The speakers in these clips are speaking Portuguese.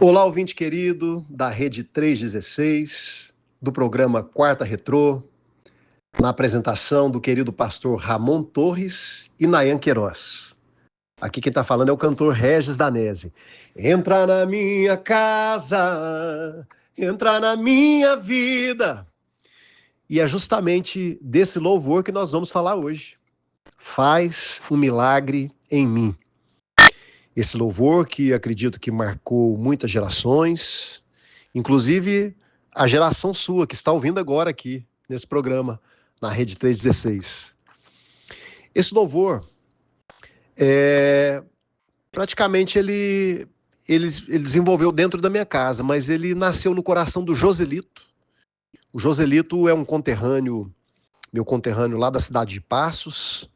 Olá, ouvinte querido da Rede 316, do programa Quarta Retrô, na apresentação do querido pastor Ramon Torres e Nayan Queiroz. Aqui quem está falando é o cantor Regis Danese. Entra na minha casa, entra na minha vida. E é justamente desse louvor que nós vamos falar hoje. Faz um milagre em mim. Esse louvor que acredito que marcou muitas gerações, inclusive a geração sua que está ouvindo agora aqui nesse programa, na Rede 316. Esse louvor, praticamente ele desenvolveu dentro da minha casa, mas ele nasceu no coração do Joselito. O Joselito é um conterrâneo, meu conterrâneo lá da cidade de Passos,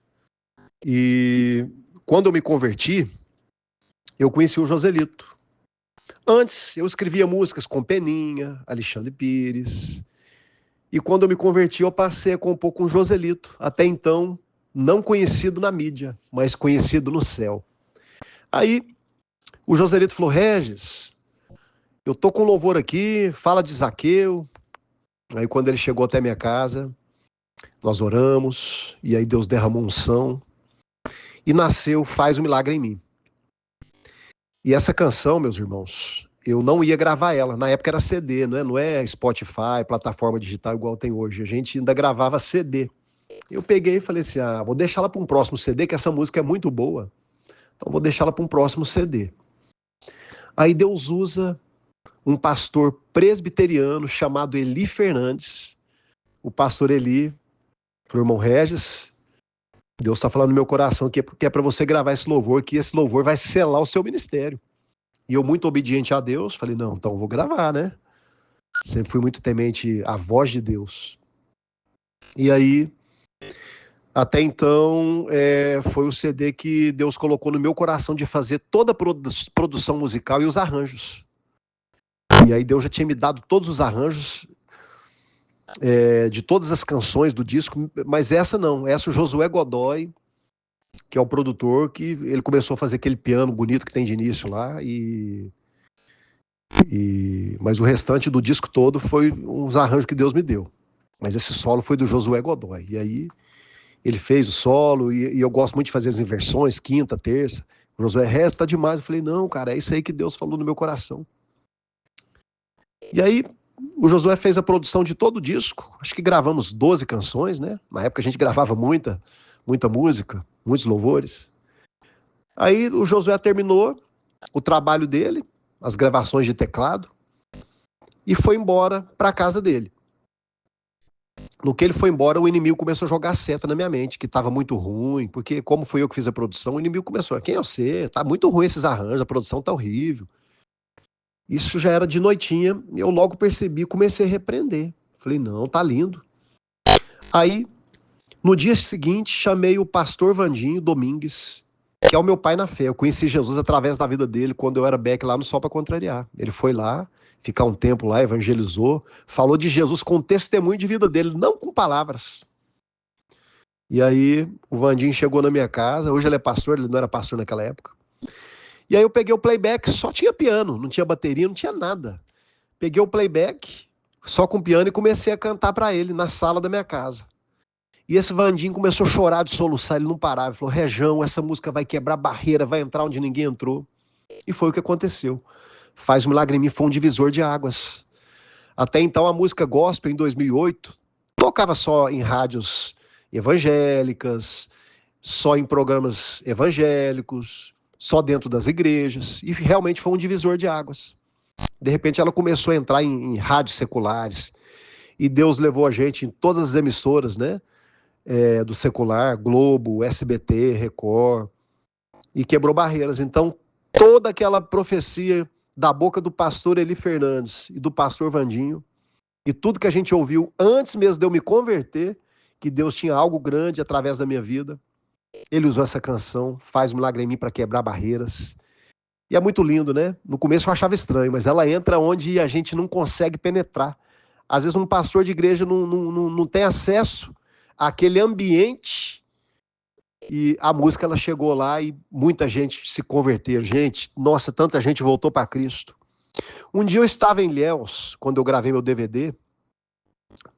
e quando eu me converti, eu conheci o Joselito. Antes, eu escrevia músicas com Peninha, Alexandre Pires. E quando eu me converti, eu passei a compor com Joselito. Até então, não conhecido na mídia, mas conhecido no céu. Aí, o Joselito falou, Regis, eu tô com louvor aqui, fala de Zaqueu. Aí, quando ele chegou até minha casa, nós oramos, e aí Deus derramou unção. E nasceu Faz um Milagre em Mim. E essa canção, meus irmãos, eu não ia gravar ela. Na época era CD, não é Spotify, plataforma digital igual tem hoje. A gente ainda gravava CD. Eu peguei e falei assim, vou deixar ela para um próximo CD, que essa música é muito boa. Então vou deixar ela para um próximo CD. Aí Deus usa um pastor presbiteriano chamado Eli Fernandes. O pastor Eli falou, irmão Regis, Deus está falando no meu coração que é para você gravar esse louvor, que esse louvor vai selar o seu ministério. E eu, muito obediente a Deus, falei, não, então eu vou gravar, né? Sempre fui muito temente à voz de Deus. E aí, até então, foi o CD que Deus colocou no meu coração de fazer toda a produção musical e os arranjos. E aí Deus já tinha me dado todos os arranjos de todas as canções do disco, mas essa não, essa o Josué Godoy, que é o produtor, que ele começou a fazer aquele piano bonito que tem de início lá, mas o restante do disco todo foi uns arranjos que Deus me deu. Mas esse solo foi do Josué Godoy. E aí ele fez o solo, e eu gosto muito de fazer as inversões, quinta, terça. O Josué, resta tá demais. Eu falei, não, cara, é isso aí que Deus falou no meu coração. E aí o Josué fez a produção de todo o disco. Acho que gravamos 12 canções, né? Na época a gente gravava muita música, muitos louvores. Aí o Josué terminou o trabalho dele, as gravações de teclado, e foi embora para a casa dele. No que ele foi embora, o inimigo começou a jogar seta na minha mente, que estava muito ruim, porque como fui eu que fiz a produção, o inimigo começou, quem é você? Tá muito ruim esses arranjos, a produção tá horrível. Isso já era de noitinha, eu logo percebi, comecei a repreender. Falei, não, tá lindo. Aí, no dia seguinte, chamei o pastor Vandinho Domingues, que é o meu pai na fé. Eu conheci Jesus através da vida dele, quando eu era beck lá no Sol para Contrariar. Ele foi lá, ficar um tempo lá, evangelizou, falou de Jesus com testemunho de vida dele, não com palavras. E aí o Vandinho chegou na minha casa, hoje ele é pastor, ele não era pastor naquela época. E aí eu peguei o playback, só tinha piano, não tinha bateria, não tinha nada. Peguei o playback, só com piano, e comecei a cantar para ele na sala da minha casa. E esse Vandinho começou a chorar, de soluçar, ele não parava. Ele falou, Rejão, essa música vai quebrar barreira, vai entrar onde ninguém entrou. E foi o que aconteceu. Faz um Milagre em Mim foi um divisor de águas. Até então a música gospel, em 2008, tocava só em rádios evangélicas, só em programas evangélicos, só dentro das igrejas, e realmente foi um divisor de águas. De repente ela começou a entrar em rádios seculares, e Deus levou a gente em todas as emissoras, né? Do secular, Globo, SBT, Record, e quebrou barreiras. Então, toda aquela profecia da boca do pastor Eli Fernandes e do pastor Vandinho, e tudo que a gente ouviu antes mesmo de eu me converter, que Deus tinha algo grande através da minha vida, ele usou essa canção, Faz um Milagre em Mim, para quebrar barreiras. E é muito lindo, né? No começo eu achava estranho, mas ela entra onde a gente não consegue penetrar. Às vezes um pastor de igreja não tem acesso àquele ambiente, e a música ela chegou lá e muita gente se converteu. Gente, nossa, tanta gente voltou para Cristo. Um dia eu estava em Ilhéus, quando eu gravei meu DVD,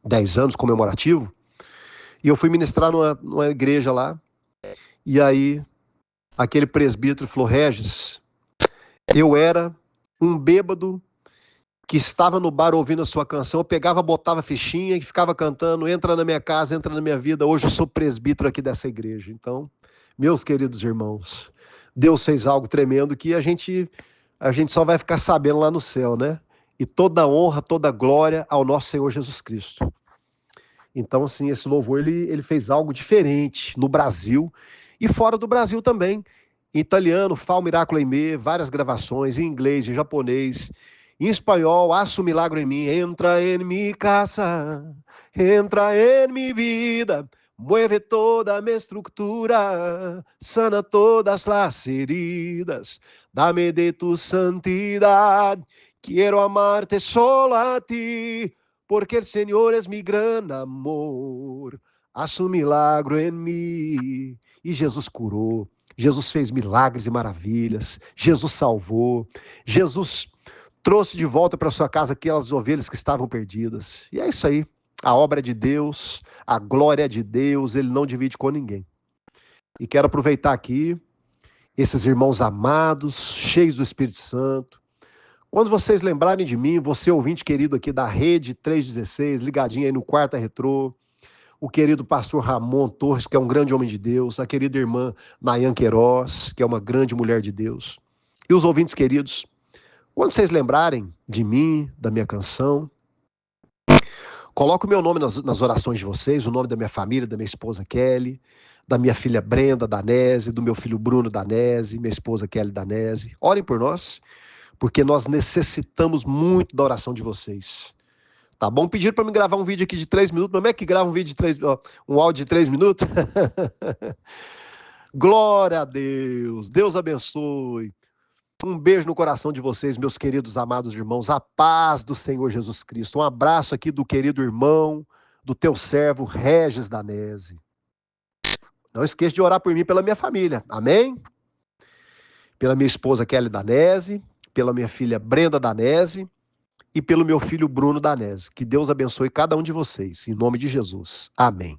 10 anos comemorativo, e eu fui ministrar numa igreja lá, e aí aquele presbítero falou: Regis, eu era um bêbado que estava no bar ouvindo a sua canção, eu pegava, botava fichinha e ficava cantando, entra na minha casa, entra na minha vida, hoje eu sou presbítero aqui dessa igreja. Então, meus queridos irmãos, Deus fez algo tremendo que a gente só vai ficar sabendo lá no céu, né? E toda honra, toda glória ao nosso Senhor Jesus Cristo. Então, assim, esse louvor, ele fez algo diferente no Brasil e fora do Brasil também. Em italiano, Fa un miracolo in me, várias gravações, em inglês, em japonês, em espanhol, Haz un milagro em mim, entra em mi casa, entra em mi vida, mueve toda minha estructura, sana todas las heridas, dame de tu santidad, quiero amarte solo a ti, porque el Señor es mi gran amor, haz un milagro em mim. E Jesus curou, Jesus fez milagres e maravilhas, Jesus salvou, Jesus trouxe de volta para sua casa aquelas ovelhas que estavam perdidas. E é isso aí, a obra é de Deus, a glória é de Deus, ele não divide com ninguém. E quero aproveitar aqui, esses irmãos amados, cheios do Espírito Santo, quando vocês lembrarem de mim, você ouvinte querido aqui da Rede 316, ligadinho aí no Quarta Retrô, o querido pastor Ramon Torres, que é um grande homem de Deus, a querida irmã Nayan Queiroz, que é uma grande mulher de Deus, e os ouvintes queridos, quando vocês lembrarem de mim, da minha canção, coloque o meu nome nas orações de vocês, o nome da minha família, da minha esposa Kelly, da minha filha Brenda Danese, do meu filho Bruno Danese, minha esposa Kelly Danese. Orem por nós, porque nós necessitamos muito da oração de vocês. Tá bom? Pediram para me gravar um vídeo aqui de 3 minutos. Como é que grava um vídeo de 3, um áudio de 3 minutos? Glória a Deus. Deus abençoe. Um beijo no coração de vocês, meus queridos amados irmãos. A paz do Senhor Jesus Cristo. Um abraço aqui do querido irmão, do teu servo Regis Danese. Não esqueça de orar por mim e pela minha família. Amém? Pela minha esposa Kelly Danese, pela minha filha Brenda Danese e pelo meu filho Bruno Danese. Que Deus abençoe cada um de vocês, em nome de Jesus. Amém.